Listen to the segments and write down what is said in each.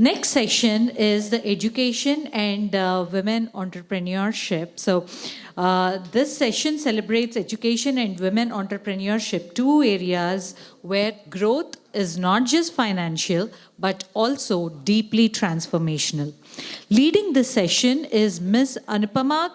Next session is the education and women entrepreneurship. So, this session celebrates education and women entrepreneurship, two areas where growth is not just financial but also deeply transformational. Leading this session is Ms. Anupama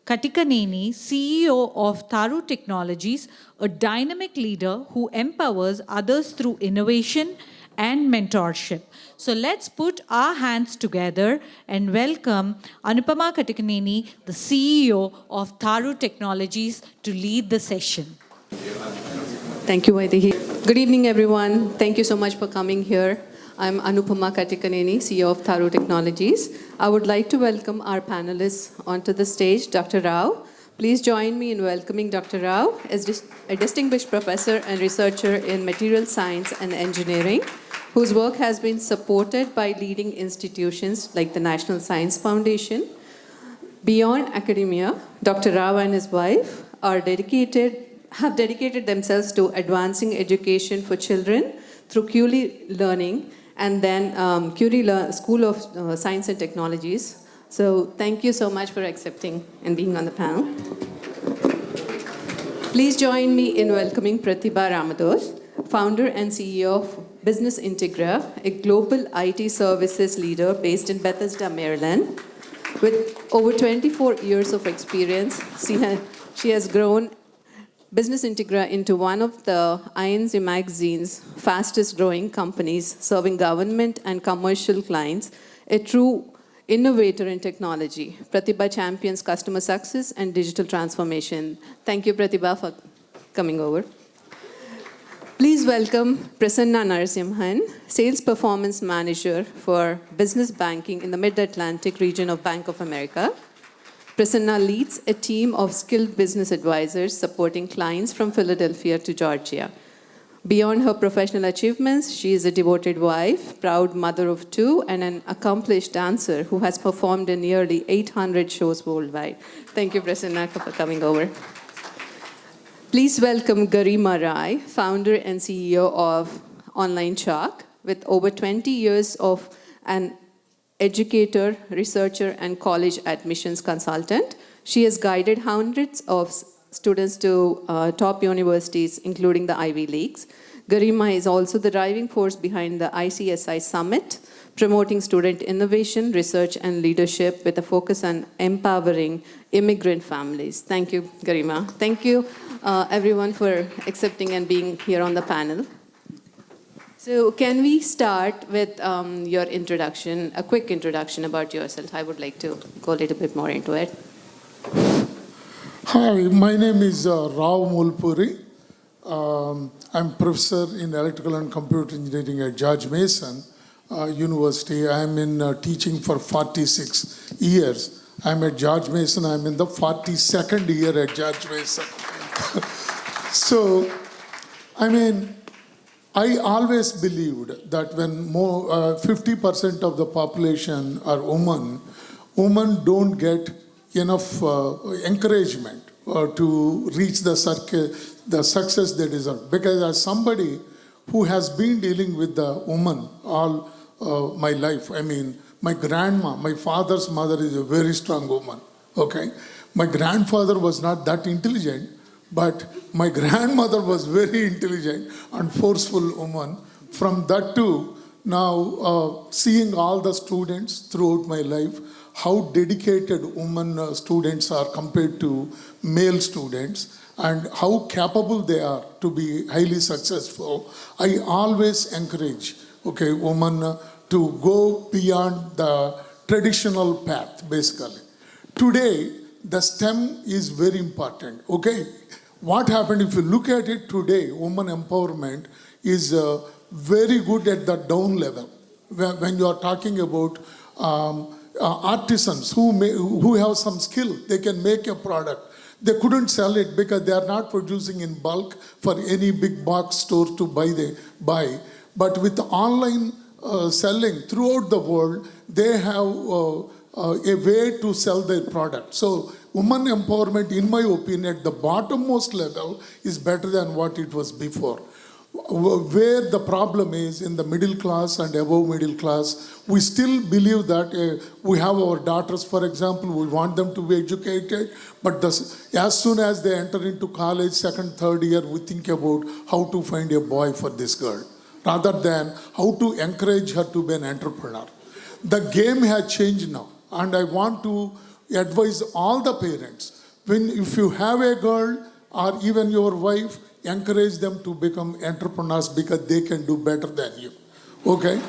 Katikaneni, CEO of Tharu Technologies, a dynamic leader who empowers others through innovation and mentorship. So let's put our hands together and welcome Anupama Katikaneni, the CEO of Tharu Technologies, to lead the session. Thank you, Vaidehi. Good evening, everyone. Thank you so much for coming here. I'm Anupama Katikaneni, CEO of Tharu Technologies. I would like to welcome our panelists onto the stage. Dr. Rao, please join me in welcoming Dr. Rao as a distinguished professor and researcher in material science and engineering, whose work has been supported by leading institutions like the National Science Foundation. Beyond academia, Dr. Rao and his wife have dedicated themselves to advancing education for children through Curie Learning and then Curie School of Science and Technologies. So thank you so much for accepting and being on the panel. Please join me in welcoming Pratibha Ramadosh, founder and CEO of Business Integra, a global IT services leader based in Bethesda, Maryland. With over 24 years of experience, she has grown Business Integra into one of the INC magazine's fastest growing companies, serving government and commercial clients, a true innovator in technology. Pratibha champions customer success and digital transformation. Thank you, Pratibha, for coming over. Please welcome Prasanna Narasimhan, Sales Performance Manager for Business Banking in the Mid-Atlantic region of Bank of America. Prasanna leads a team of skilled business advisors supporting clients from Philadelphia to Georgia. Beyond her professional achievements, she is a devoted wife, proud mother of two, and an accomplished dancer who has performed in nearly 800 shows worldwide. Thank you, Prasanna, for coming over. Please welcome Garima Rai, founder and CEO of Online Chalk, with over 20 years of an educator, researcher, and college admissions consultant. She has guided hundreds of students to top universities, including the Ivy Leagues. Garima is also the driving force behind the ICSI Summit, promoting student innovation, research, and leadership with a focus on empowering immigrant families. Thank you, Garima. Thank you, everyone, for accepting and being here on the panel. So can we start with your introduction, a quick introduction about yourself? I would like to go a little bit more into it. Hi, my name is Rao Mulpuri. I'm professor in electrical and computer engineering at George Mason University. I'm in teaching for 46 years. I'm at George Mason. I'm in the 42nd year at George Mason. So, I always believed that when more 50% of the population are women don't get enough encouragement to reach the success they deserve. Because as somebody who has been dealing with the woman all my life, my grandma, my father's mother is a very strong woman, okay? My grandfather was not that intelligent, but my grandmother was very intelligent and forceful woman. From that to now, seeing all the students throughout my life, how dedicated women students are compared to male students, and how capable they are to be highly successful. I always encourage, women to go beyond the traditional path, basically. Today, the STEM is very important, What happened, if you look at it today, women empowerment is very good at the down level. When you are talking about artisans who have some skill, they can make a product. They couldn't sell it because they are not producing in bulk for any big box store to buy. But with online selling throughout the world, they have a way to sell their product. So women empowerment, in my opinion, at the bottommost level is better than what it was before. where the problem is in the middle class and above middle class, we still believe that we have our daughters, for example, we want them to be educated, but as soon as they enter into college, second, third year, we think about how to find a boy for this girl, rather than how to encourage her to be an entrepreneur. The game has changed now, and I want to advise all the parents, if you have a girl or even your wife, encourage them to become entrepreneurs because they can do better than you. Okay?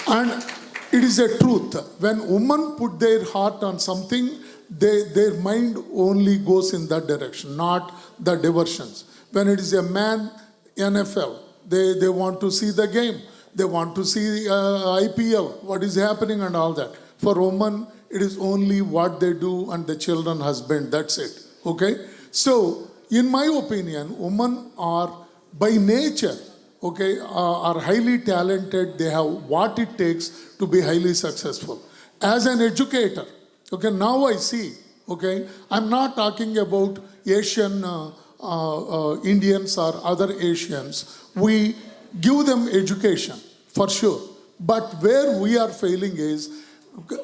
And it is a truth. When women put their heart on something, their mind only goes in that direction, not the diversions. When it is a man, NFL, they want to see the game. They want to see IPL, what is happening and all that. For women, it is only what they do and the children husband, that's it. Okay? So, in my opinion, women are by nature, are highly talented. They have what it takes to be highly successful. As an educator, now I see, I'm not talking about Asian Indians or other Asians. We give them education, for sure. But where we are failing is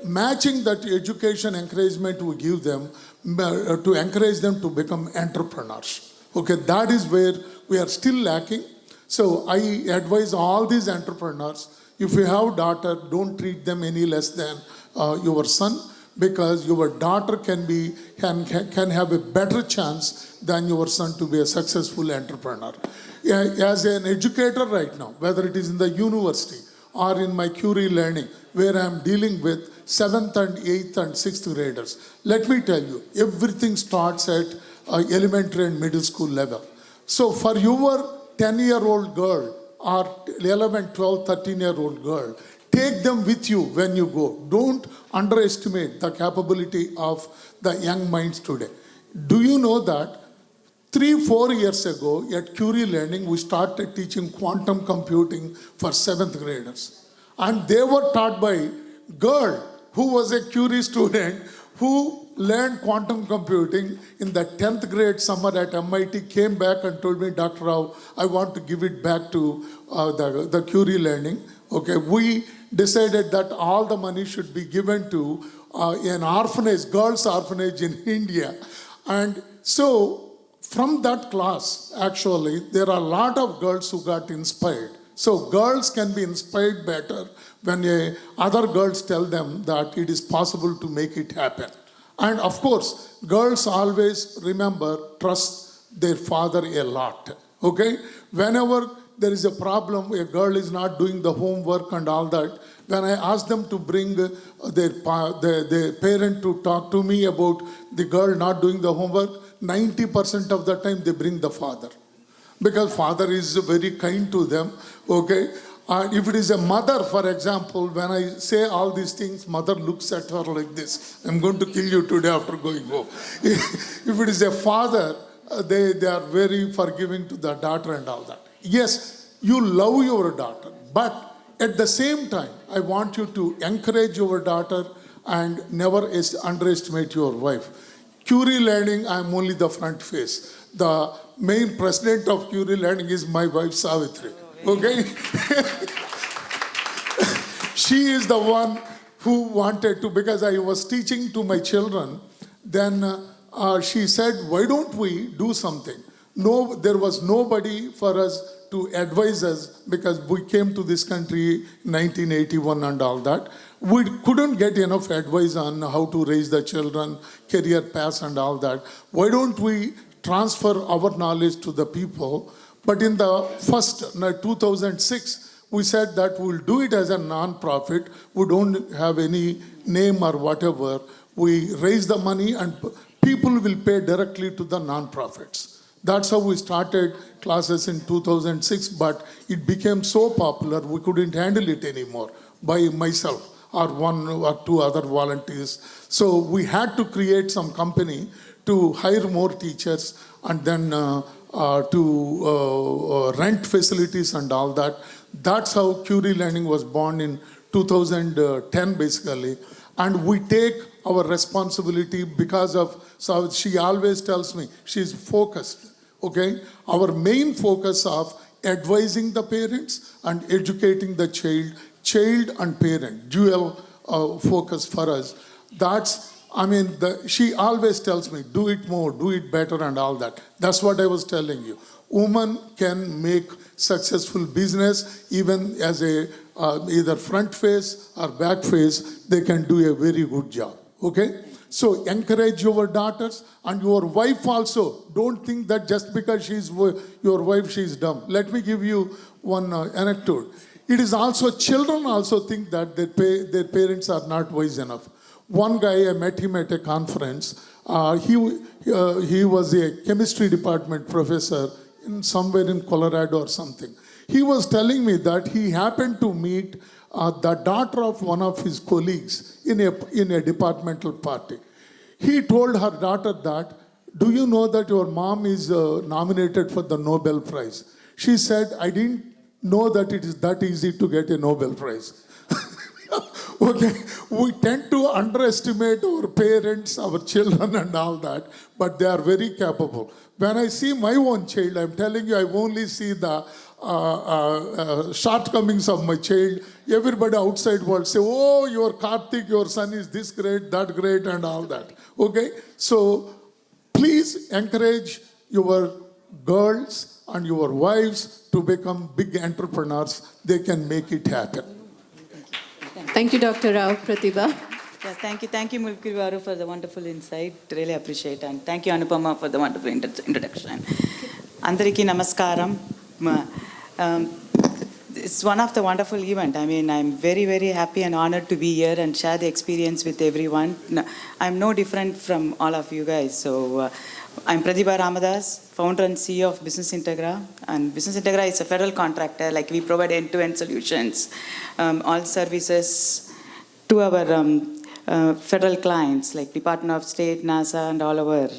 matching that education encouragement we give them to encourage them to become entrepreneurs. That is where we are still lacking. So I advise all these entrepreneurs, if you have daughter, don't treat them any less than your son, because your daughter can have a better chance than your son to be a successful entrepreneur. As an educator right now, whether it is in the university or in my Curie learning, where I am dealing with 7th and 8th and 6th graders. Let me tell you, everything starts at elementary and middle school level. So for your 10-year-old girl or 11, 12, 13-year-old girl, take them with you when you go. Don't underestimate the capability of the young minds today. Do you know that 3-4 years ago at Curie Learning, we started teaching quantum computing for 7th graders. And they were taught by girl who was a Curie student who learned quantum computing in the 10th grade summer at MIT, came back and told me, Dr. Rao, I want to give it back to the Curie Learning. We decided that all the money should be given to an orphanage, girls' orphanage in India. And so from that class, actually, there are a lot of girls who got inspired. So girls can be inspired better when other girls tell them that it is possible to make it happen. And of course, girls always trust their father a lot. Whenever there is a problem, a girl is not doing the homework and all that, when I ask them to bring their parent to talk to me about the girl not doing the homework, 90% of the time they bring the father. Because father is very kind to them, And if it is a mother, for example, when I say all these things, mother looks at her like this. I'm going to kill you today after going home. If it is a father, they are very forgiving to the daughter and all that. Yes, you love your daughter, but at the same time, I want you to encourage your daughter and never underestimate your wife. Curie Learning, I'm only the front face. The main president of Curie Learning is my wife, Savitri. She is the one who wanted to, because I was teaching to my children, then she said, why don't we do something? No, there was nobody for us to advise us, because we came to this country in 1981 and all that. We couldn't get enough advice on how to raise the children, career paths and all that. Why don't we transfer our knowledge to the people? But in the first, 2006, we said that we'll do it as a non-profit. We don't have any name or whatever. We raise the money and people will pay directly to the non-profits. That's how we started classes in 2006, but it became so popular, we couldn't handle it anymore by myself or one or two other volunteers. So we had to create some company to hire more teachers and then to rent facilities and all that. That's how Curie Learning was born in 2010 basically. And we take our responsibility because of, so she always tells me, she's focused. Okay? Our main focus of advising the parents and educating the child and parent, dual focus for us. She always tells me, do it more, do it better and all that. That's what I was telling you. Women can make successful business even as a either front face or back face, they can do a very good job. Okay? So encourage your daughters and your wife also. Don't think that just because she's your wife, she's dumb. Let me give you one anecdote. It is also, children also think that their parents are not wise enough. One guy, I met him at a conference. He was a chemistry department professor somewhere in Colorado or something. He was telling me that he happened to meet the daughter of one of his colleagues in a departmental party. He told her daughter that, do you know that your mom is nominated for the Nobel Prize? She said, I didn't know that it is that easy to get a Nobel Prize. Okay, we tend to underestimate our parents, our children and all that, but they are very capable. When I see my own child, I'm telling you, I only see the shortcomings of my child. Everybody outside world say, oh, your Karthik, your son is this great, that great and all that. Okay, so please encourage your girls and your wives to become big entrepreneurs. They can make it happen. Thank you, Dr. Rao. Pratibha. Yeah, thank you, Mulki Varu, for the wonderful insight. Really appreciate, and thank you, Anupama, for the wonderful introduction. Andariki Namaskaram. It's one of the wonderful event. I mean, I'm very, very happy and honored to be here and share the experience with everyone. I'm no different from all of you guys. So, I'm Pratibha Ramadas, founder and CEO of Business Integra. And Business Integra is a federal contractor. Like, we provide end-to-end solutions, all services to our federal clients, like Department of State, NASA, and all over.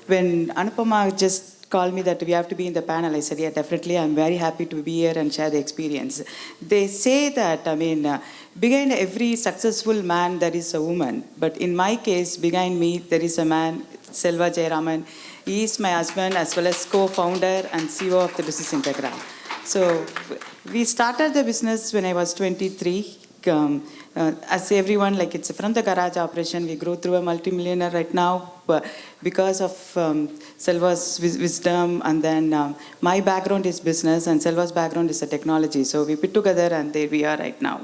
When Anupama just called me that we have to be in the panel, I said, yeah, definitely. I'm very happy to be here and share the experience. They say that, behind every successful man, there is a woman. But in my case, behind me, there is a man, Selva Jayaraman. He is my husband as well as co-founder and CEO of the Business Integra. So we started the business when I was 23. As everyone, like it's from the garage operation, we grew through a multimillionaire right now because of Selva's wisdom, and then my background is business and Selva's background is a technology. So we put together and there we are right now.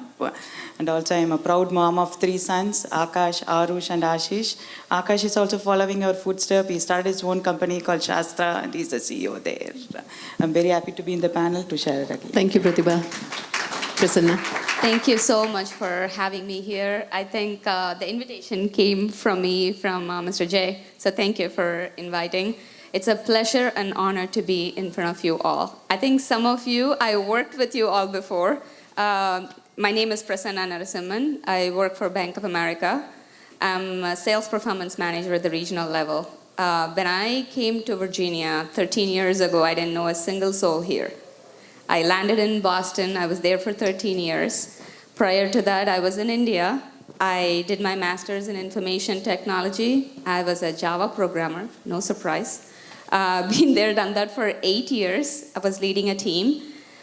And also I'm a proud mom of 3 sons, Akash, Arush and Ashish. Akash is also following our footsteps. He started his own company called Shastra and he's the CEO there. I'm very happy to be in the panel to share it again. Thank you, Pratibha. Prasanna. Thank you so much for having me here. I think the invitation came from me, from Mr. Jay. So thank you for inviting. It's a pleasure and honor to be in front of you all. I think some of you, I worked with you all before. My name is Prasanna Narasimhan. I work for Bank of America. I'm a sales performance manager at the regional level. When I came to Virginia 13 years ago, I didn't know a single soul here. I landed in Boston. I was there for 13 years. Prior to that, I was in India. I did my master's in information technology. I was a Java programmer, no surprise. Been there, done that for 8 years. I was leading a team.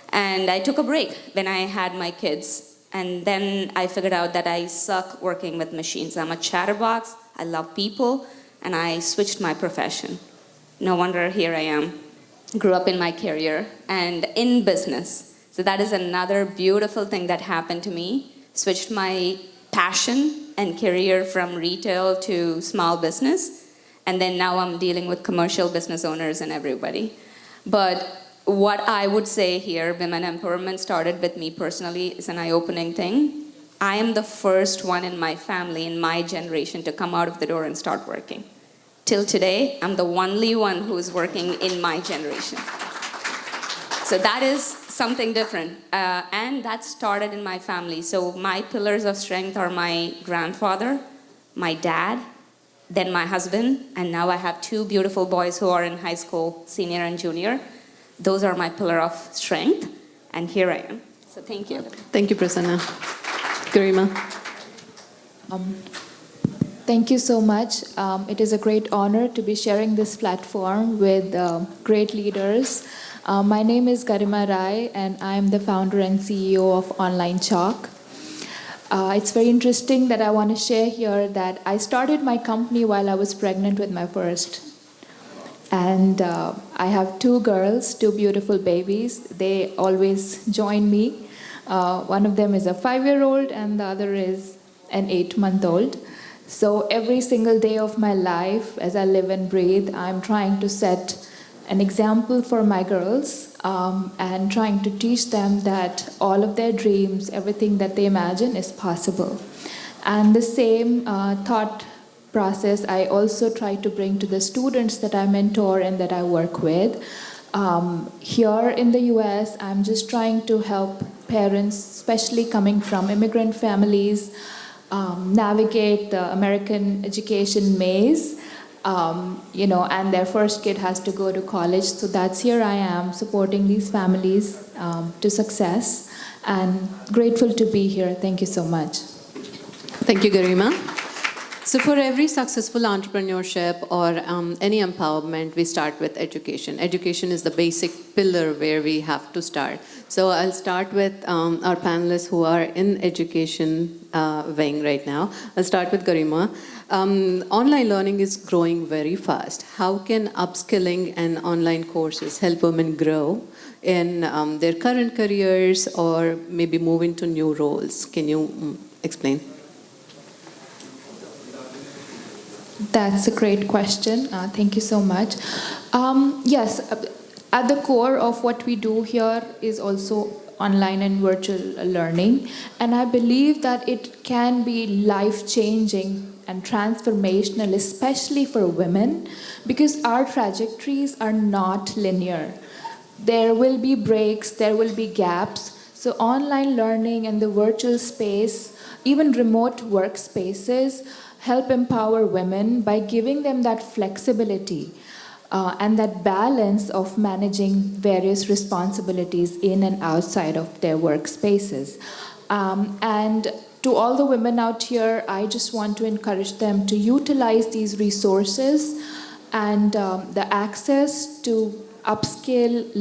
And I took a break when I had my kids. And then I figured out that I suck working with machines. I'm a chatterbox. I love people. And I switched my profession. No wonder here I am. Grew up in my career and in business. So that is another beautiful thing that happened to me. Switched my passion and career from retail to small business. And then now I'm dealing with commercial business owners and everybody. But what I would say here, women empowerment started with me personally, is an eye-opening thing. I am the first one in my family, in my generation, to come out of the door and start working. Till today, I'm the only one who is working in my generation. So that is something different. And that started in my family. So my pillars of strength are my grandfather, my dad, then my husband, and now I have 2 beautiful boys who are in high school, senior and junior. Those are my pillar of strength, and here I am. So thank you. Thank you, Prasanna. Garima. Thank you so much. It is a great honor to be sharing this platform with great leaders. My name is Garima Rai, and I am the founder and CEO of Online Chalk. It's very interesting that I want to share here that I started my company while I was pregnant with my first. And I have two girls, two beautiful babies. They always join me. One of them is a 5-year-old, and the other is an 8-month-old. So every single day of my life, as I live and breathe, I'm trying to set an example for my girls and trying to teach them that all of their dreams, everything that they imagine is possible. And the same thought process I also try to bring to the students that I mentor and that I work with. Here in the US, I'm just trying to help parents, especially coming from immigrant families, navigate the American education maze, and their first kid has to go to college. So that's here I am supporting these families to success, and grateful to be here. Thank you so much. Thank you, Garima. So for every successful entrepreneurship or any empowerment, we start with education. Education is the basic pillar where we have to start. So I'll start with our panelists who are in education wing right now. I'll start with Garima. Online learning is growing very fast. How can upskilling and online courses help women grow in their current careers or maybe move into new roles? Can you explain? That's a great question. Thank you so much. Yes, at the core of what we do here is also online and virtual learning. And I believe that it can be life-changing and transformational, especially for women, because our trajectories are not linear. There will be breaks, there will be gaps. So online learning and the virtual space, even remote workspaces, help empower women by giving them that flexibility and that balance of managing various responsibilities in and outside of their workspaces. And to all the women out here, I just want to encourage them to utilize these resources and the access to upskill,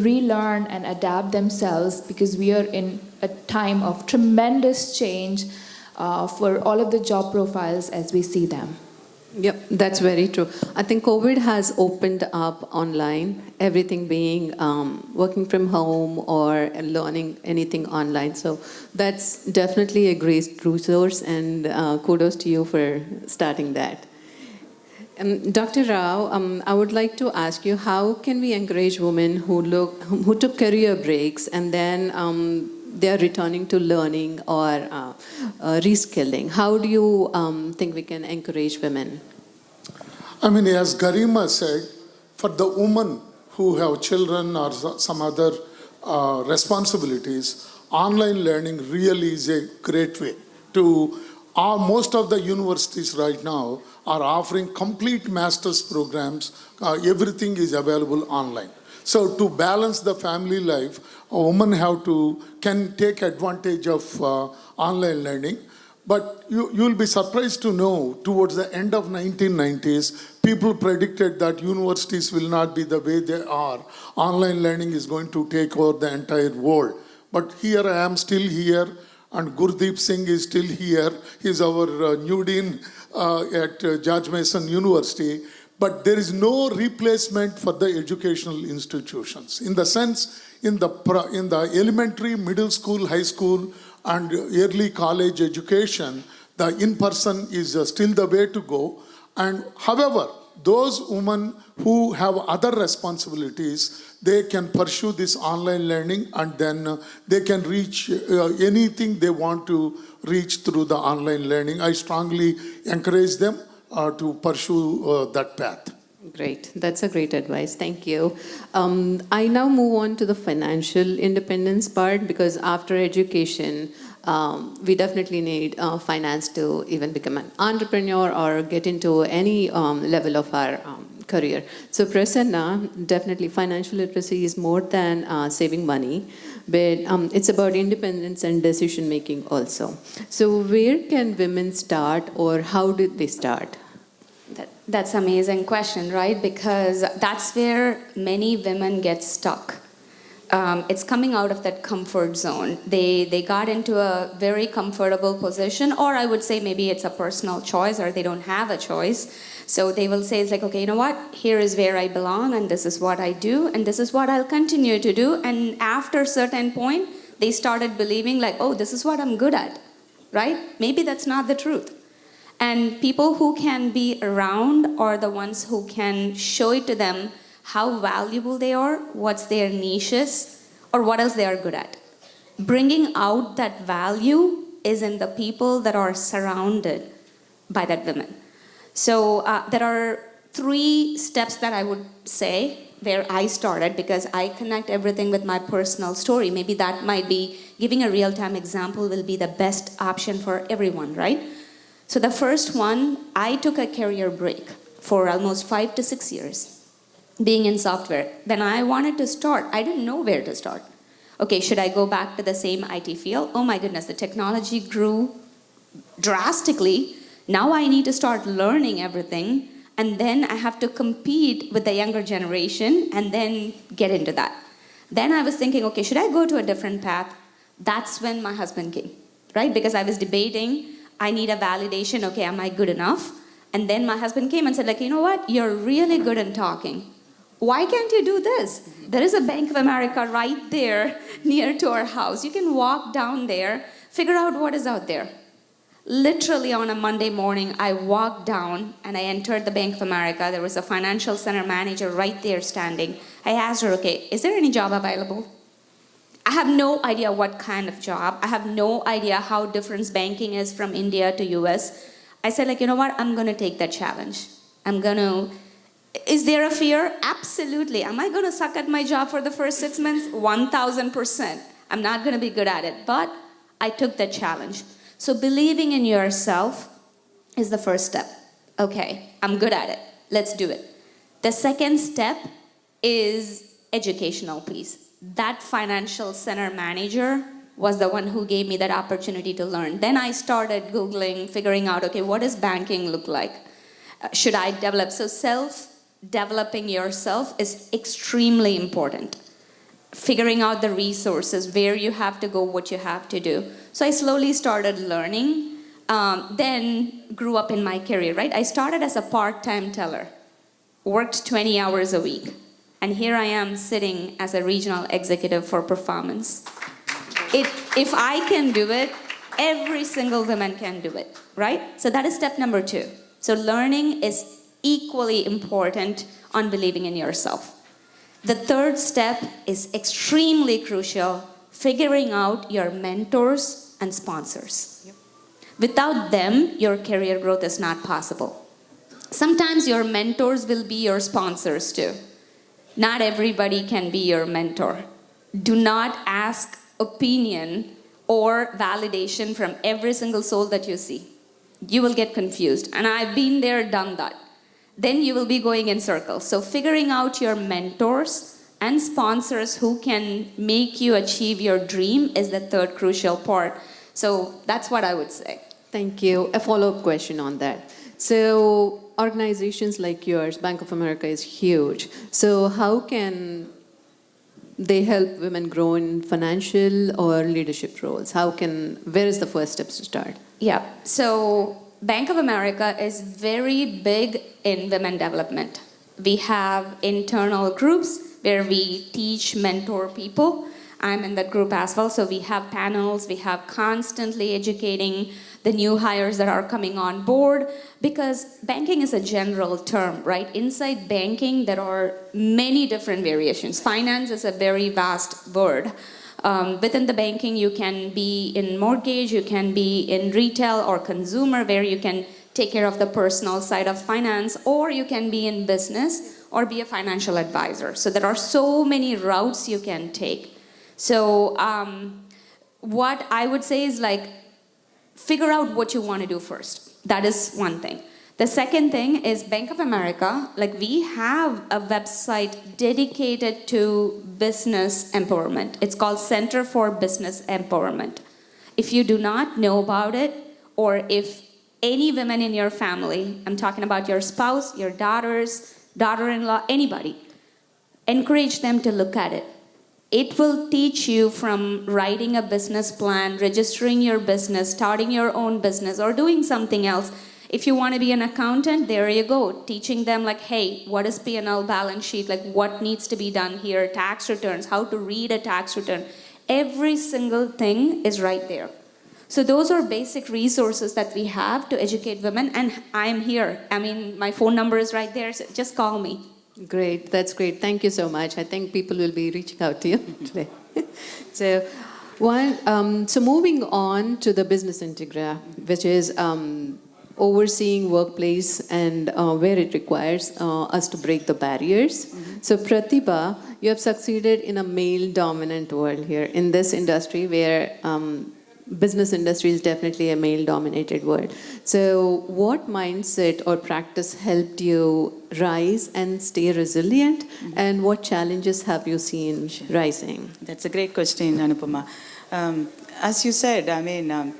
relearn, and adapt themselves, because we are in a time of tremendous change for all of the job profiles as we see them. Yep, that's very true. I think COVID has opened up online, everything being working from home or learning anything online. So that's definitely a great resource, and kudos to you for starting that. Dr. Rao, I would like to ask you, how can we encourage women who took career breaks and then they are returning to learning or reskilling? How do you think we can encourage women? I mean, as Garima said, for the women who have children or some other responsibilities, online learning really is a great way to. Most of the universities right now are offering complete master's programs. Everything is available online. So to balance the family life, a woman can take advantage of online learning. But you'll be surprised to know, towards the end of 1990s, people predicted that universities will not be the way they are. Online learning is going to take over the entire world. But here I am still here, and Gurdeep Singh is still here. He's our new dean at George Mason University. But there is no replacement for the educational institutions. In the sense, in the elementary, middle school, high school, and early college education, the in-person is still the way to go. And however, those women who have other responsibilities, they can pursue this online learning, and then they can reach anything they want to reach through the online learning. I strongly encourage them to pursue that path. Great. That's a great advice. Thank you. I now move on to the financial independence part, because after education, we definitely need finance to even become an entrepreneur or get into any level of our career. So Prasanna, definitely financial literacy is more than saving money. but it's about independence and decision making also. So, where can women start, or how did they start? That's an amazing question, right? Because that's where many women get stuck. It's coming out of that comfort zone. They got into a very comfortable position, or I would say maybe it's a personal choice, or they don't have a choice. So they will say, it's like, okay, you know what? Here is where I belong, and this is what I do, and this is what I'll continue to do. And after a certain point, they started believing like, oh, this is what I'm good at, right? Maybe that's not the truth. And people who can be around are the ones who can show it to them how valuable they are, what's their niches, or what else they are good at. Bringing out that value is in the people that are surrounded by that women. So there are 3 steps that I would say where I started, because I connect everything with my personal story. Maybe that might be, giving a real-time example will be the best option for everyone, right? So the first one, I took a career break for almost 5 to 6 years, being in software. When I wanted to start, I didn't know where to start. Okay, should I go back to the same IT field? Oh my goodness, the technology grew drastically. Now I need to start learning everything, and then I have to compete with the younger generation and then get into that. Then I was thinking, okay, should I go to a different path? That's when my husband came, right? Because I was debating, I need a validation, okay, am I good enough? And then my husband came and said, like, you know what? You're really good in talking. Why can't you do this? There is a Bank of America right there near to our house. You can walk down there, figure out what is out there. Literally on a Monday morning, I walked down and I entered the Bank of America. There was a financial center manager right there standing. I asked her, okay, is there any job available? I have no idea what kind of job. I have no idea how different banking is from India to US. I said, like, you know what? I'm going to take that challenge. Is there a fear? Absolutely. Am I going to suck at my job for the first 6 months? 1000%. I'm not going to be good at it. But I took that challenge. So believing in yourself is the first step. Okay, I'm good at it. Let's do it. The second step is educational piece. That financial center manager was the one who gave me that opportunity to learn. Then I started Googling, figuring out, okay, what does banking look like? Should I develop? So self-developing yourself is extremely important. Figuring out the resources, where you have to go, what you have to do. So I slowly started learning, then grew up in my career, right? I started as a part-time teller, worked 20 hours a week. And here I am sitting as a regional executive for performance. If I can do it, every single woman can do it, right? So that is step number 2. So learning is equally important on believing in yourself. The third step is extremely crucial, figuring out your mentors and sponsors. Yep. Without them, your career growth is not possible. Sometimes your mentors will be your sponsors too. Not everybody can be your mentor. Do not ask opinion or validation from every single soul that you see. You will get confused. And I've been there, done that. Then you will be going in circles. So figuring out your mentors and sponsors who can make you achieve your dream is the third crucial part. So that's what I would say. Thank you. A follow-up question on that. So organizations like yours, Bank of America is huge. So how can they help women grow in financial or leadership roles? Where is the first steps to start? Yeah, so Bank of America is very big in women development. We have internal groups where we teach, mentor people. I'm in that group as well. So we have panels, we have constantly educating the new hires that are coming on board, because banking is a general term, right? Inside banking, there are many different variations. Finance is a very vast word. Within the banking, you can be in mortgage, you can be in retail or consumer, where you can take care of the personal side of finance, or you can be in business or be a financial advisor. So there are so many routes you can take. So what I would say is, like, figure out what you want to do first. That is one thing. The second thing is Bank of America. Like, we have a website dedicated to business empowerment. It's called Center for Business Empowerment. If you do not know about it, or if any women in your family, I'm talking about your spouse, your daughters, daughter-in-law, anybody, encourage them to look at it. It will teach you from writing a business plan, registering your business, starting your own business, or doing something else. If you want to be an accountant, there you go, teaching them like, hey, what is P&L balance sheet, like what needs to be done here, tax returns, how to read a tax return. Every single thing is right there. So those are basic resources that we have to educate women, and I'm here. I mean, my phone number is right there, so just call me. Great, that's great. Thank you so much. I think people will be reaching out to you today. So moving on to the Business Integra, which is overseeing workplace and where it requires us to break the barriers. So Pratibha, you have succeeded in a male-dominant world here in this industry where business industry is definitely a male-dominated world. So what mindset or practice helped you rise and stay resilient, and what challenges have you seen rising? That's a great question, Anupama. As you said, I mean,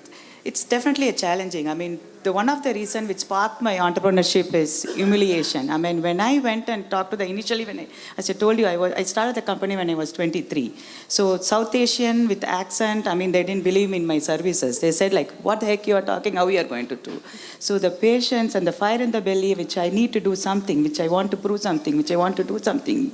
it's definitely a challenging. I mean, one of the reasons which sparked my entrepreneurship is humiliation. I mean, when I went and talked to as I told you, I started the company when I was 23. So South Asian with accent, I mean, they didn't believe in my services. They said like, what the heck you are talking, how you are going to do? So the patience and the fire in the belly, which I need to do something, which I want to prove something, which I want to do something,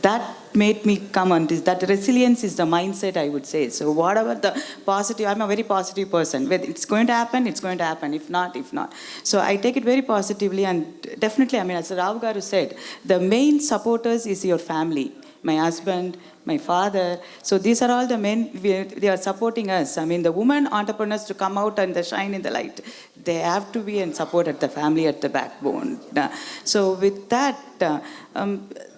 that made me come on this. That resilience is the mindset, I would say. So whatever the positive, I'm a very positive person. When it's going to happen, it's going to happen. If not, if not. So I take it very positively, and definitely, I mean, as Rao Garu said, the main supporters is your family. My husband, my father. So these are all the men, they are supporting us. I mean, the women entrepreneurs to come out and shine in the light, they have to be in support at the family, at the backbone. So with that,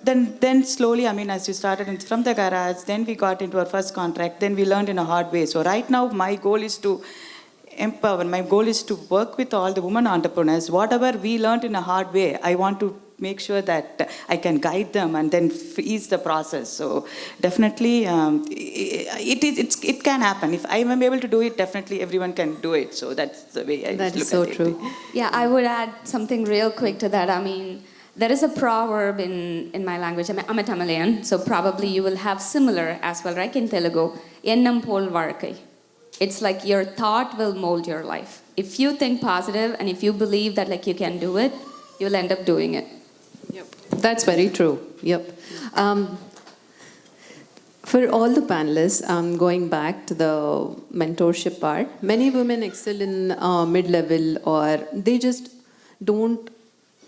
then slowly, I mean, as you started from the garage, then we got into our first contract, then we learned in a hard way. So right now, my goal is to empower, my goal is to work with all the women entrepreneurs. Whatever we learned in a hard way, I want to make sure that I can guide them and then ease the process. So definitely, it can happen. If I am able to do it, definitely everyone can do it. So that's the way I look at it. That is so true. Yeah, I would add something real quick to that. I mean, there is a proverb in my language. I'm a Tamilian, so probably you will have similar as well, right? In Telugu, Ennam pol varkai. It's like your thought will mold your life. If you think positive and if you believe that like you can do it, you'll end up doing it. Yep. That's very true. Yep. For all the panelists, going back to the mentorship part, many women excel in mid-level, or they just don't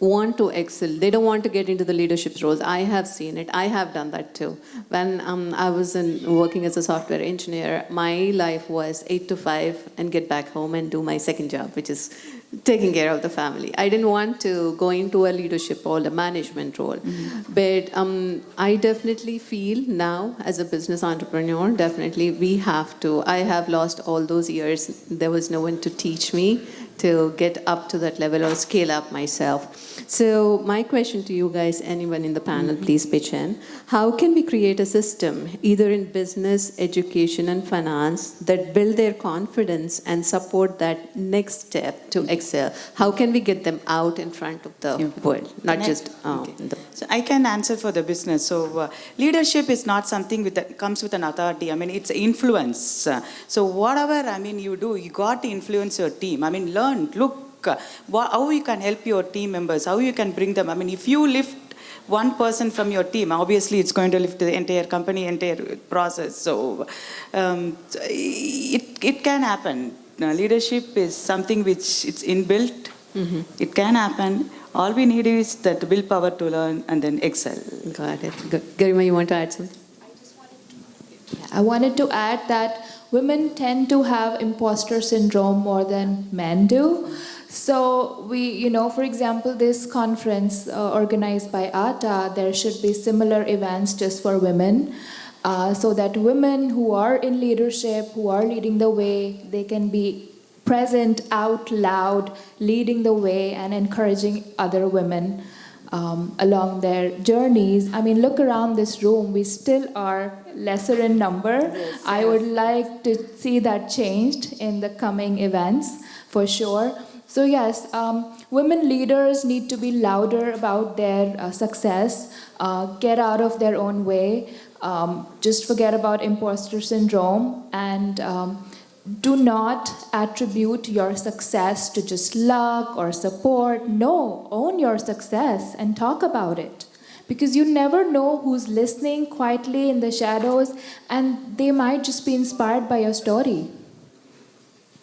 want to excel. They don't want to get into the leadership roles. I have seen it. I have done that too. When I was working as a software engineer, my life was 8 to 5 and get back home and do my second job, which is taking care of the family. I didn't want to go into a leadership role, a management role. But I definitely feel now as a business entrepreneur, definitely we have to. I have lost all those years. There was no one to teach me to get up to that level or scale up myself. So my question to you guys, anyone in the panel, please pitch in. How can we create a system, either in business, education, and finance, that build their confidence and support that next step to excel? How can we get them out in front of the world, not just So I can answer for the business. So leadership is not something that comes with an authority. I mean, it's influence. So whatever, I mean, you do, you got to influence your team. I mean, learn, look, how you can help your team members, how you can bring them. I mean, if you lift one person from your team, obviously it's going to lift the entire company, entire process. So it can happen. Leadership is something which it's inbuilt. It can happen. All we need is that willpower to learn and then excel. Got it. Good. Garima, you want to add something? I wanted to add that women tend to have imposter syndrome more than men do. So we, for example, this conference organized by ATA, there should be similar events just for women, so that women who are in leadership, who are leading the way, they can be present out loud, leading the way and encouraging other women along their journeys. I mean, look around this room, we still are lesser in number. Yes, I would like to see that changed in the coming events, for sure. So yes, women leaders need to be louder about their success, get out of their own way, just forget about imposter syndrome, and do not attribute your success to just luck or support. No, own your success and talk about it. Because you never know who's listening quietly in the shadows, and they might just be inspired by your story.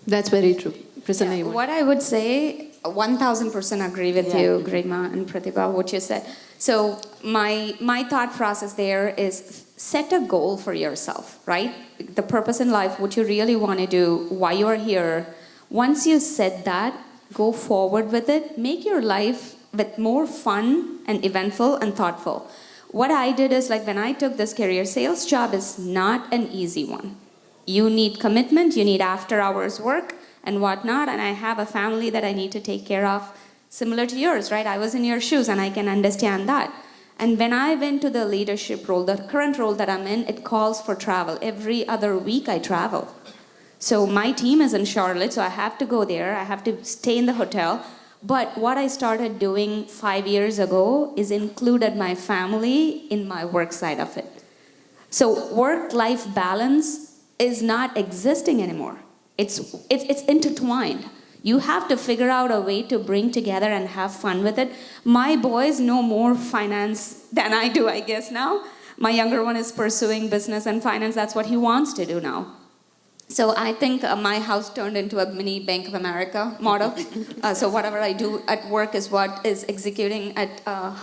That's very true. Prasanna, you want- What I would say, 1000% agree with you, Grima and Pratibha, what you said. So my thought process there is set a goal for yourself, right? The purpose in life, what you really want to do, why you are here. Once you set that, go forward with it. Make your life with more fun and eventful and thoughtful. What I did is, like, when I took this career, sales job is not an easy one. You need commitment, you need after hours work and whatnot, and I have a family that I need to take care of, similar to yours, right? I was in your shoes and I can understand that. And when I went to the leadership role, the current role that I'm in, it calls for travel. Every other week I travel. So my team is in Charlotte, so I have to go there. I have to stay in the hotel. But what I started doing 5 years ago is included my family in my work side of it. So work-life balance is not existing anymore. It's intertwined. You have to figure out a way to bring together and have fun with it. My boys know more finance than I do, I guess, now. My younger one is pursuing business and finance. That's what he wants to do now. So I think my house turned into a mini Bank of America model. So whatever I do at work is what is executing at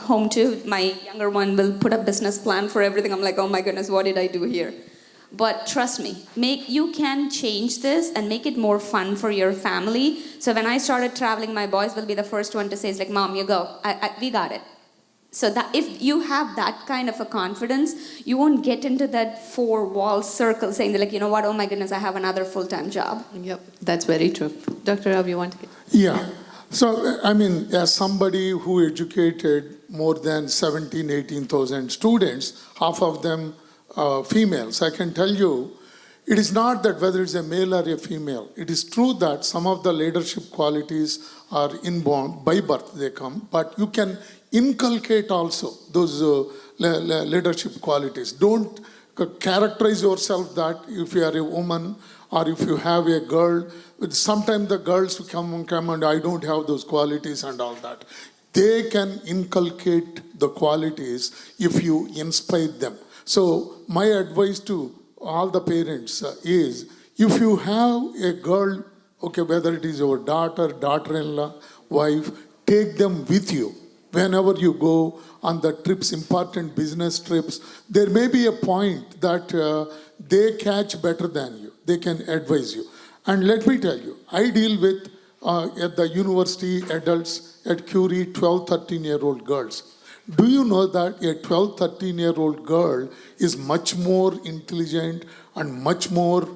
home too. My younger one will put a business plan for everything. I'm like, oh my goodness, what did I do here? But trust me, you can change this and make it more fun for your family. So when I started traveling, my boys will be the first one to say, it's like, Mom, you go. We got it. So that if you have that kind of a confidence, you won't get into that four-wall circle saying, like, you know what, oh my goodness, I have another full-time job. Yep, that's very true. Dr. Rao, you want to get... Yeah. So, I mean, as somebody who educated more than 17,000, 18,000 students, half of them females, I can tell you, it is not that whether it's a male or a female. It is true that some of the leadership qualities are inborn, by birth they come, but you can inculcate also those leadership qualities. Don't characterize yourself that if you are a woman or if you have a girl. Sometimes the girls come and I don't have those qualities and all that. They can inculcate the qualities if you inspire them. So my advice to all the parents is, if you have a girl, okay, whether it is your daughter, daughter-in-law, wife, take them with you. Whenever you go on the trips, important business trips, there may be a point that they catch better than you. They can advise you. And let me tell you, I deal with, at the university, adults at Curie, 12, 13-year-old girls. Do you know that a 12, 13-year-old girl is much more intelligent and much more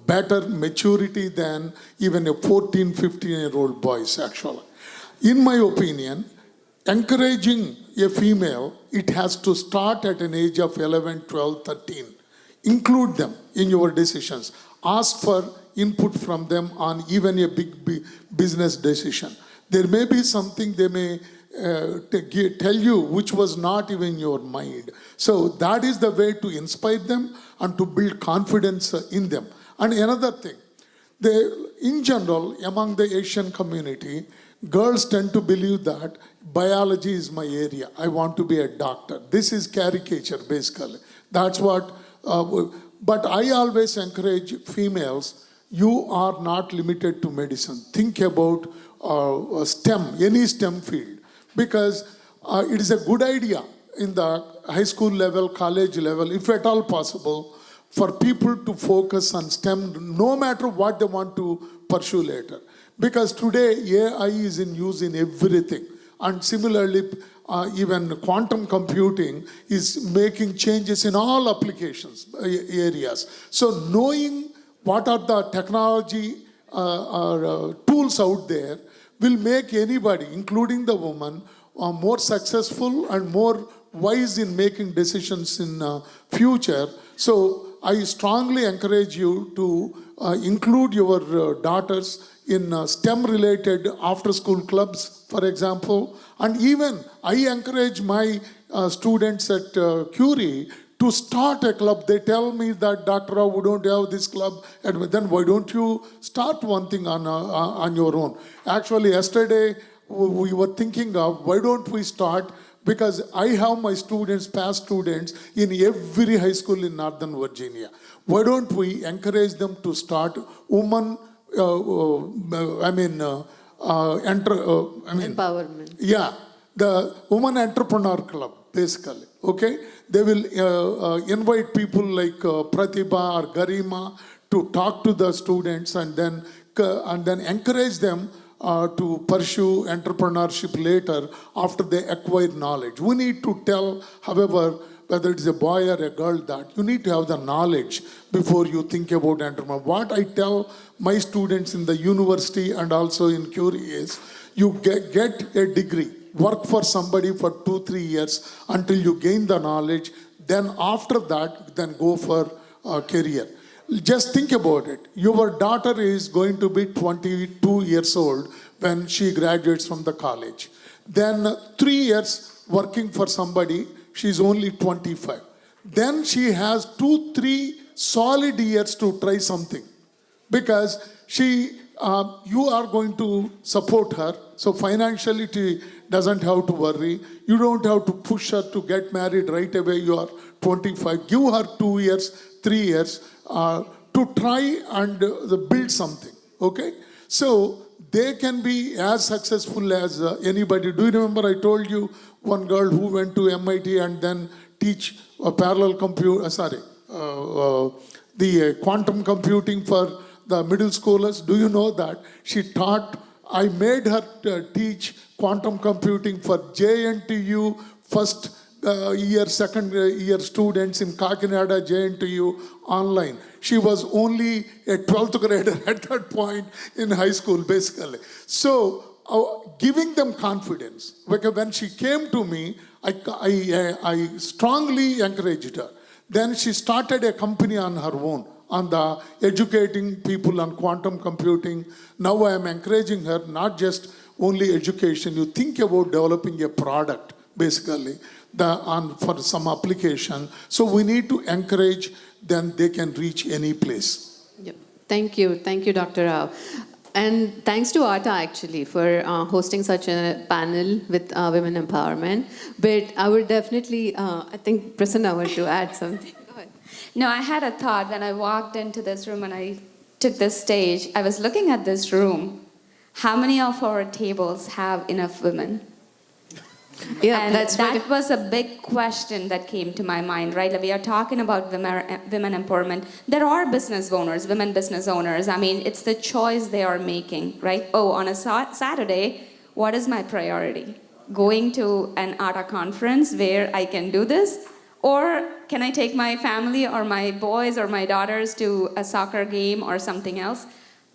better maturity than even a 14, 15-year-old boys, actually? In my opinion, encouraging a female, it has to start at an age of 11, 12, 13. Include them in your decisions. Ask for input from them on even a big business decision. There may be something they may tell you which was not even in your mind. So that is the way to inspire them and to build confidence in them. And another thing, in general, among the Asian community, girls tend to believe that biology is my area. I want to be a doctor. This is caricature, basically. That's what... but I always encourage females, you are not limited to medicine. Think about STEM, any STEM field. Because it is a good idea in the high school level, college level, if at all possible, for people to focus on STEM, no matter what they want to pursue later. Because today, AI is in use in everything. And similarly, even quantum computing is making changes in all applications areas. So knowing what are the technology tools out there will make anybody, including the woman, more successful and more wise in making decisions in future. So I strongly encourage you to include your daughters in STEM-related after-school clubs, for example. And even I encourage my students at Curie to start a club. They tell me that, Dr. Rao, we don't have this club. And then why don't you start one thing on your own? Actually, yesterday we were thinking of, why don't we start? Because I have my students, past students, in every high school in Northern Virginia. Why don't we encourage them to start women, Empowerment. Yeah, the Women Entrepreneur Club, basically. Okay? They will invite people like Pratibha or Garima to talk to the students and then encourage them to pursue entrepreneurship later after they acquire knowledge. We need to tell, however, whether it's a boy or a girl, that you need to have the knowledge before you think about entrepreneurship. What I tell my students in the university and also in Curie is, you get a degree, work for somebody for 2-3 years until you gain the knowledge. Then after that, then go for a career. Just think about it. Your daughter is going to be 22 years old when she graduates from the college. Then 3 years working for somebody, she's only 25. Then she has 2-3 solid years to try something. Because you are going to support her. So financially, she doesn't have to worry. You don't have to push her to get married right away. You are 25. Give her 2 years, 3 years to try and build something. Okay? So they can be as successful as anybody. Do you remember I told you one girl who went to MIT and then teach parallel the quantum computing for the middle schoolers? Do you know that she taught? I made her teach quantum computing for JNTU first year, second year students in Kakinada, JNTU online. She was only a 12th grader at that point in high school, basically. So giving them confidence. Because when she came to me, I strongly encouraged her. Then she started a company on her own, on the educating people on quantum computing. Now I am encouraging her, not just only education. You think about developing a product, basically, for some application. So we need to encourage, then they can reach any place. Yep. Thank you, Dr. Rao. And thanks to ATA actually for hosting such a panel with women empowerment. But I would definitely, I think Prasanna wanted to add something. Go ahead. No, I had a thought when I walked into this room and I took this stage. I was looking at this room. How many of our tables have enough women? Yeah, and that was a big question that came to my mind, right? Like we are talking about women empowerment. There are business owners, women business owners. I mean, it's the choice they are making, right? Oh, on a Saturday, what is my priority? Going to an ATA conference where I can do this? Or can I take my family or my boys or my daughters to a soccer game or something else?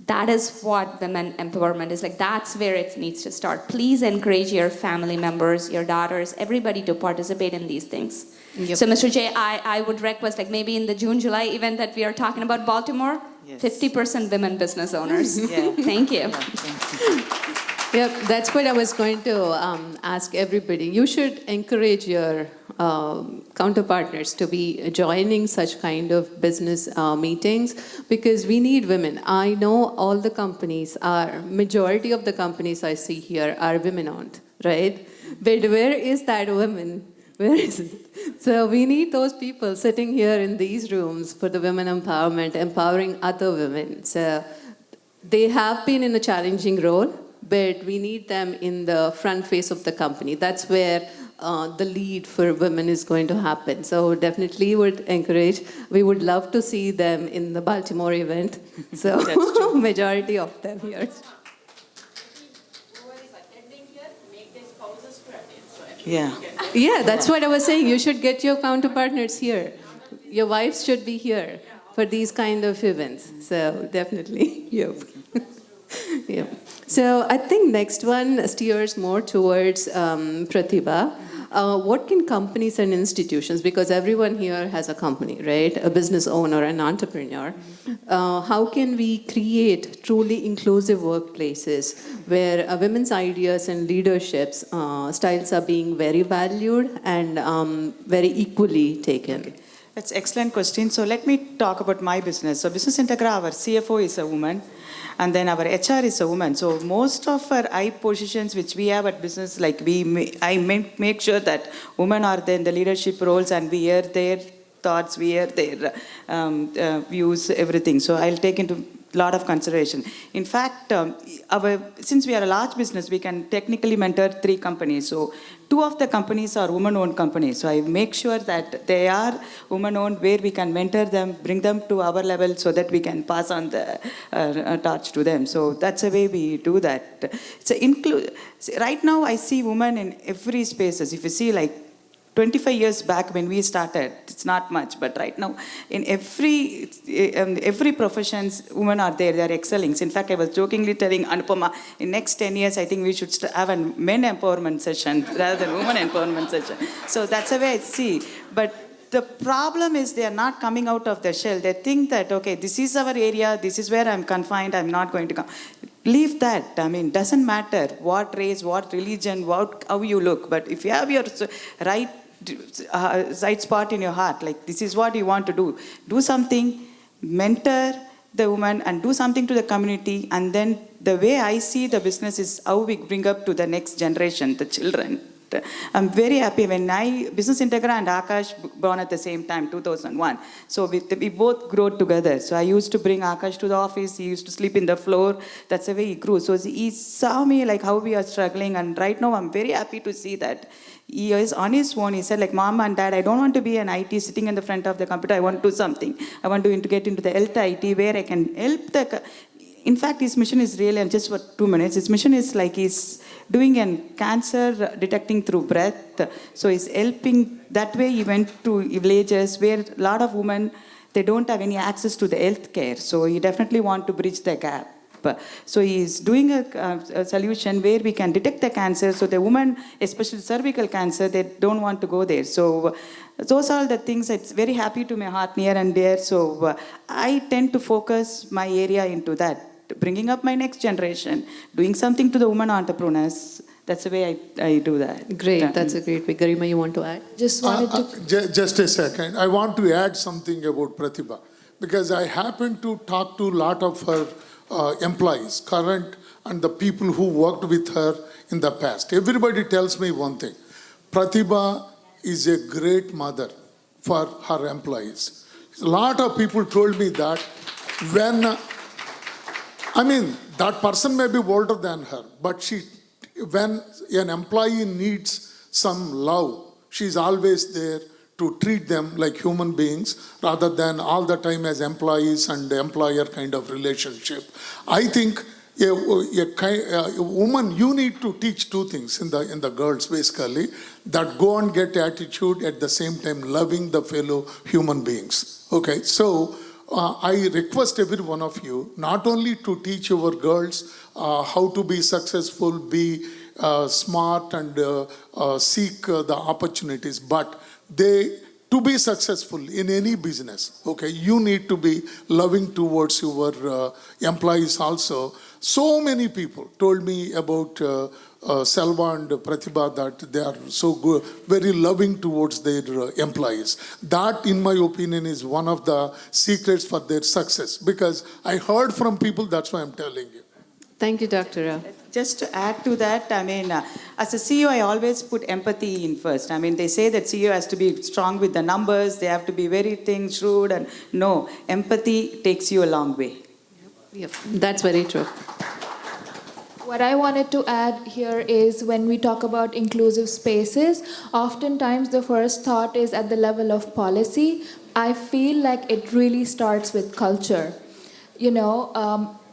That is what women empowerment is like. That's where it needs to start. Please encourage your family members, your daughters, everybody to participate in these things. Yep. So, Mr. J, I would request, like maybe in the June-July event that we are talking about Baltimore, Yes. 50% women business owners. Yeah. Thank you. Yeah, thank you. Yep, that's what I was going to ask everybody. You should encourage your counterpartners to be joining such kind of business meetings because we need women. I know all the companies majority of the companies I see here are women-owned, right? But where is that woman? Where is it? So we need those people sitting here in these rooms for the women empowerment, empowering other women. So they have been in a challenging role, but we need them in the front face of the company. That's where the lead for women is going to happen. So definitely would encourage, we would love to see them in the Baltimore event. So majority of them here. Yeah. Yeah, that's what I was saying. You should get your counterpartners here. Your wives should be here. for these kind of events. So definitely, yep. Yeah. So I think next one steers more towards Pratibha. What can companies and institutions, because everyone here has a company, right? A business owner, an entrepreneur. How can we create truly inclusive workplaces where women's ideas and leaderships styles are being very valued and very equally taken? That's an excellent question. So let me talk about my business. So Business Integra, our CFO is a woman, and then our HR is a woman. So most of our high positions which we have at business, like I make sure that women are there in the leadership roles, and we hear their thoughts, we hear their views, everything. So I'll take into lot of consideration. In fact, since we are a large business, we can technically mentor 3 companies. So 2 of the companies are women-owned companies. So I make sure that they are women-owned, where we can mentor them, bring them to our level, so that we can pass on the torch to them. So that's the way we do that. Right now, I see women in every spaces. If you see, like 25 years back when we started, it's not much, but right now, in every professions, women are there, they are excelling. In fact, I was jokingly telling Anupama, in next 10 years, I think we should have a men empowerment session rather than women empowerment session. So that's the way I see. But the problem is they are not coming out of their shell. They think that, okay, this is our area, this is where I'm confined, I'm not going to come. Leave that. I mean, doesn't matter what race, what religion, how you look. But if you have your right spot in your heart, like this is what you want to do something, mentor the woman and do something to the community. And then the way I see the business is how we bring up to the next generation, the children. I'm very happy when Business Integra and Akash born at the same time, 2001. So we both grew together. So I used to bring Akash to the office. He used to sleep in the floor. That's the way he grew. So he saw me like how we are struggling. And right now I'm very happy to see that he is on his own. He said, like, Mom and Dad, I don't want to be an IT sitting in the front of the computer. I want to do something. I want to get into the health IT where I can help in fact, his mission is really, and just for 2 minutes, his mission is like he's doing a cancer detecting through breath. So he's helping, that way he went to villages where a lot of women, they don't have any access to the health care. So he definitely want to bridge the gap. So he's doing a solution where we can detect the cancer. So the woman, especially cervical cancer, they don't want to go there. So those are the things that's very happy to my heart, near and dear. So I tend to focus my area into that, bringing up my next generation, doing something to the women entrepreneurs. That's the way I do that. Great, that's a great way. Garima, you want to add? Just wanted to... Just a second. I want to add something about Pratibha, because I happen to talk to a lot of her employees, current and the people who worked with her in the past. Everybody tells me one thing. Pratibha is a great mother for her employees. A lot of people told me that when, that person may be older than her, but when an employee needs some love, she's always there to treat them like human beings rather than all the time as employees and employer kind of relationship. I think a woman, you need to teach 2 things in the girls basically, that go and get attitude, at the same time loving the fellow human beings. Okay, so I request every one of you not only to teach your girls how to be successful, be smart and seek the opportunities, but to be successful in any business, okay, you need to be loving towards your employees also. So many people told me about Selva and Pratibha that they are so good, very loving towards their employees. That, in my opinion, is one of the secrets for their success, because I heard from people, that's why I'm telling you. Thank you, Dr. Rao. Just to add to that, as a CEO, I always put empathy in first. They say that CEO has to be strong with the numbers, they have to be very shrewd, and no, empathy takes you a long way. Yep. That's very true. What I wanted to add here is when we talk about inclusive spaces, oftentimes the first thought is at the level of policy. I feel like it really starts with culture.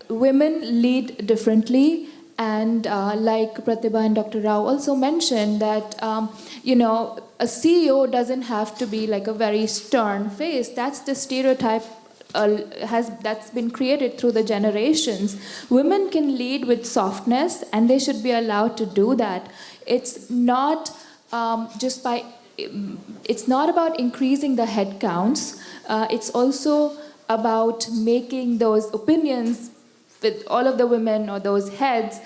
Women lead differently, and like Pratibha and Dr. Rao also mentioned that, a CEO doesn't have to be like a very stern face. That's the stereotype that's been created through the generations. Women can lead with softness, and they should be allowed to do that. It's not it's not about increasing the head counts. It's also about making those opinions with all of the women or those heads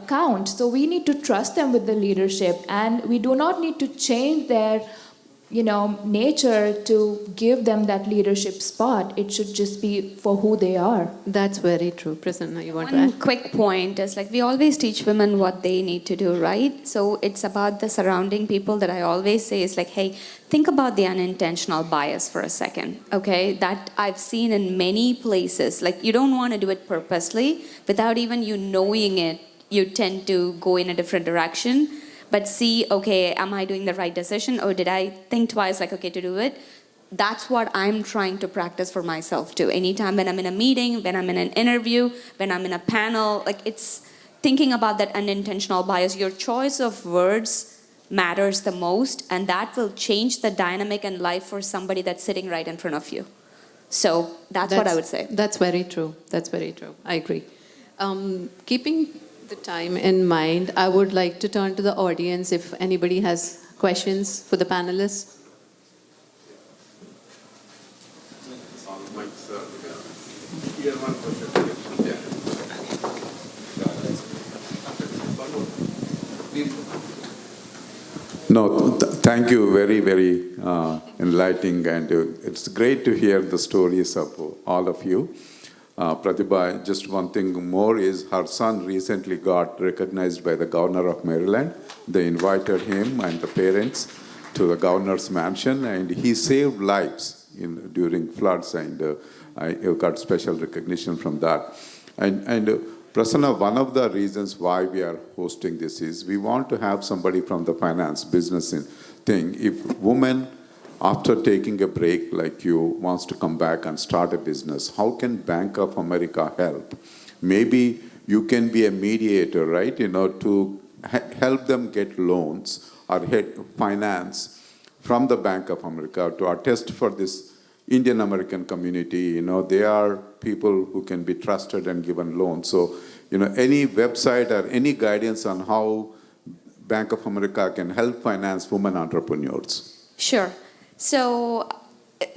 count. So we need to trust them with the leadership, and we do not need to change their nature to give them that leadership spot. It should just be for who they are. That's very true. Prasanna, you want to One add? quick point is like we always teach women what they need to do, right? So it's about the surrounding people that I always say is like, hey, think about the unintentional bias for a second, okay? That I've seen in many places. Like you don't want to do it purposely. Without even you knowing it, you tend to go in a different direction. But see, okay, am I doing the right decision? Or did I think twice, like, okay, to do it? That's what I'm trying to practice for myself too. Anytime when I'm in a meeting, when I'm in an interview, when I'm in a panel, like it's thinking about that unintentional bias. Your choice of words matters the most, and that will change the dynamic in life for somebody that's sitting right in front of you. So that's what I would say. That's very true. That's very true. I agree. Keeping the time in mind, I would like to turn to the audience if anybody has questions for the panelists. No, thank you, very, very enlightening, and it's great to hear the stories of all of you. Pratibha, just one thing more is her son recently got recognized by the governor of Maryland. They invited him and the parents to the governor's mansion, and he saved lives during floods, and I got special recognition from that. And Prasanna, one of the reasons why we are hosting this is we want to have somebody from the finance business thing. If women, after taking a break like you, wants to come back and start a business, how can Bank of America help? Maybe you can be a mediator, right? To help them get loans or finance from the Bank of America to attest for this Indian American community. They are people who can be trusted and given loans. So, any website or any guidance on how Bank of America can help finance women entrepreneurs? Sure. So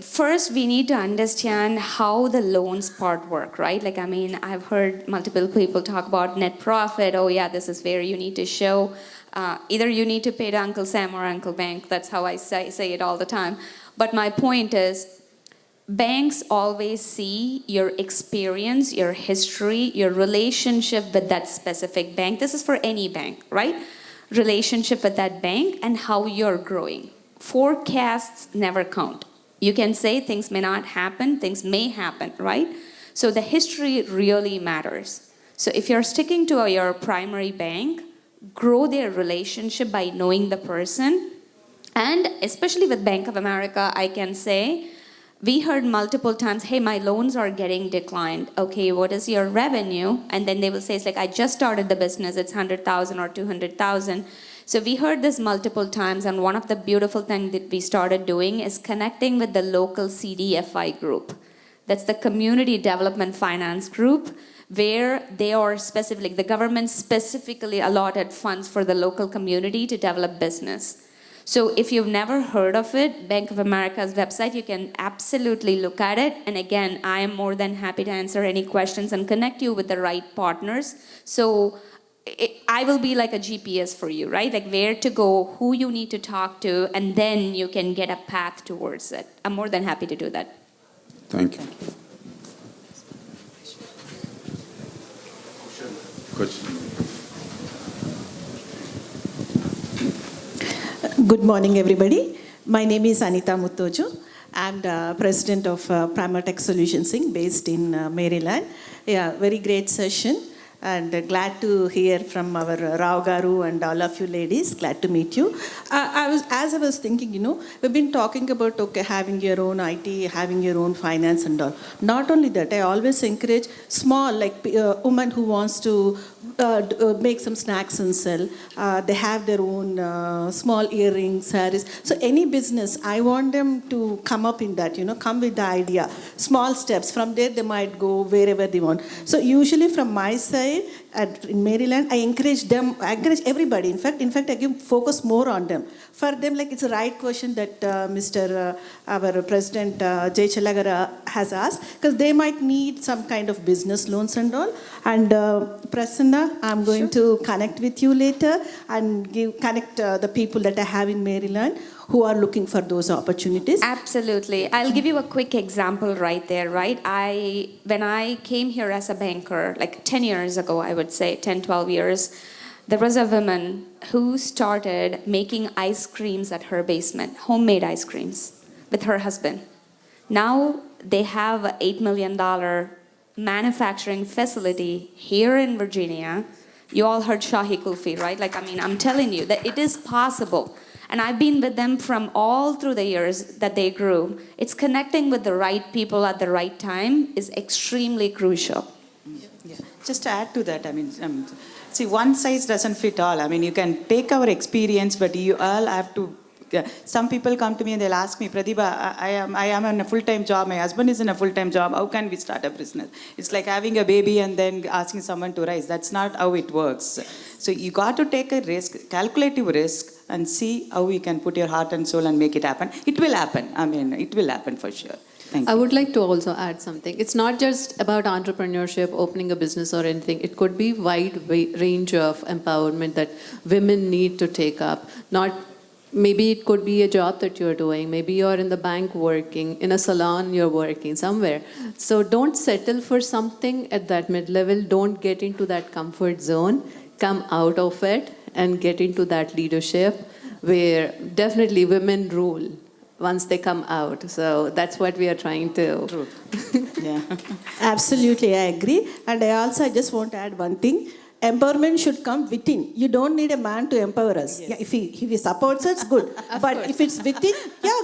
first we need to understand how the loans part work, right? Like, I've heard multiple people talk about net profit. Oh yeah, this is where you need to show, either you need to pay to Uncle Sam or Uncle Bank. That's how I say it all the time. But my point is, banks always see your experience, your history, your relationship with that specific bank. This is for any bank, right? Relationship with that bank and how you're growing. Forecasts never count. You can say things may not happen, things may happen, right? So the history really matters. So if you're sticking to your primary bank, grow their relationship by knowing the person. And especially with Bank of America, I can say, we heard multiple times, hey, my loans are getting declined. Okay, what is your revenue? And then they will say, it's like, I just started the business, it's 100,000 or 200,000. So we heard this multiple times, and one of the beautiful things that we started doing is connecting with the local CDFI group. That's the Community Development Finance Group, where they are specifically, the government specifically allotted funds for the local community to develop business. So if you've never heard of it, Bank of America's website, you can absolutely look at it. And again, I am more than happy to answer any questions and connect you with the right partners. So I will be like a GPS for you, right? Like where to go, who you need to talk to, and then you can get a path towards it. I'm more than happy to do that. Thank you. Question. Good morning, everybody. My name is Anita Muttoju. I'm the president of Primatech Solutions Inc., based in Maryland. Yeah, very great session. and glad to hear from our Rao Garu and all of you ladies. Glad to meet you. As I was thinking, we've been talking about having your own IT, having your own finance and all. Not only that, I always encourage small, like women who wants to make some snacks and sell. They have their own small earrings, sarees. So any business, I want them to come up in that, come with the idea. Small steps. From there, they might go wherever they want. So usually from my side, in Maryland, I encourage them, I encourage everybody. In fact, I give focus more on them. For them, like it's a right question that our President Jay Chalagara has asked, because they might need some kind of business loans and all. And Prasanna, I'm going to connect with you later and connect the people that I have in Maryland who are looking for those opportunities. Absolutely. I'll give you a quick example right there, right? When I came here as a banker, like 10 years ago, I would say, 10, 12 years, there was a woman who started making ice creams at her basement, homemade ice creams, with her husband. Now they have an $8 million manufacturing facility here in Virginia. You all heard Shahi Kulfi, right? I'm telling you that it is possible. And I've been with them from all through the years that they grew. It's connecting with the right people at the right time is extremely crucial. Yeah. Just to add to that, see, one size doesn't fit all. You can take our experience, but you all have to. Some people come to me and they'll ask me, Pratibha, I am in a full-time job. My husband is in a full-time job. How can we start a business? It's like having a baby and then asking someone to rise. That's not how it works. So you got to take a risk, calculative risk, and see how you can put your heart and soul and make it happen. It will happen. It will happen for sure. Thank you. I would like to also add something. It's not just about entrepreneurship, opening a business or anything. It could be wide range of empowerment that women need to take up. Maybe it could be a job that you're doing. Maybe you're in the bank working, in a salon you're working, somewhere. So don't settle for something at that mid-level. Don't get into that comfort zone. Come out of it and get into that leadership where definitely women rule once they come out. So that's what we are trying to. True. Yeah. Absolutely, I agree. And I just want to add one thing. Empowerment should come within. You don't need a man to empower us. Yes. Yeah, if he supports us, good. But if it's within,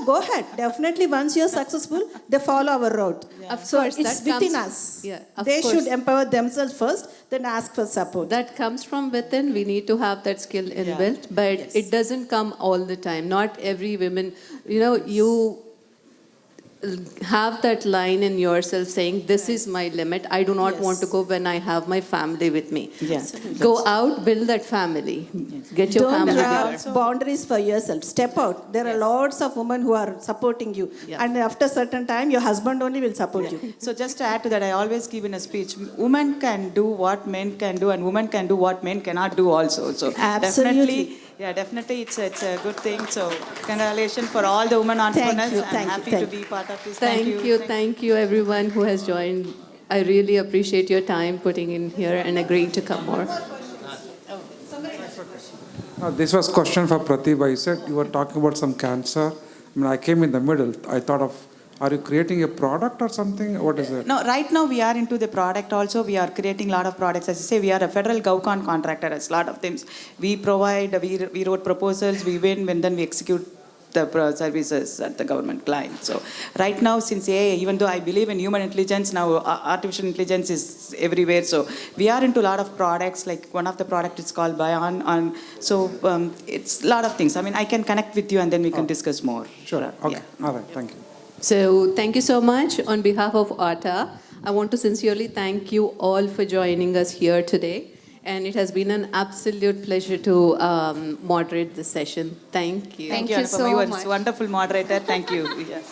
go ahead. Definitely, once you're successful, they follow our road. Yeah. Of So course, it's that within comes- us. Yeah, of They course. should empower themselves first, then ask for support. That comes from within. We need to have that skill inbuilt, but Yes. it doesn't come all the time. Not every woman, you have that line in yourself saying, this is my limit. I do not want to go when I have my family with me. Yeah. Go out, build that family. Get your Don't family draw there. boundaries for yourself. Step out. There are lots of women who are supporting you. Yeah. And after a certain time, your husband only will support you. So just to add to that, I always give in a speech, women can do what men can do and women can do what men cannot do also. So Absolutely. definitely it's a good thing. So congratulations for all the women entrepreneurs. you, I'm thank you, happy thank to be part of this. Thank you everyone who has joined. I really appreciate your time putting in here and agreeing to come more. This was question for Pratibha. You said you were talking about some cancer. I came in the middle. I thought of, are you creating a product or something? What is it? No, right now we are into the product also. We are creating a lot of products. As you say, we are a federal GovCon contractor. It's a lot of things. We provide, we wrote proposals, we win, and then we execute the services at the government client. So right now, since AI, even though I believe in human intelligence, now artificial intelligence is everywhere. So we are into a lot of products, like one of the product is called Bion. So it's a lot of things. I can connect with you and then we can discuss more. Sure. Okay. Yeah. All right. Thank you. So thank you so much. On behalf of ATA, I want to sincerely thank you all for joining us here today. And it has been an absolute pleasure to moderate this session. Thank you. Thank you Anupama. so You are much. a wonderful moderator. Thank you. Yeah.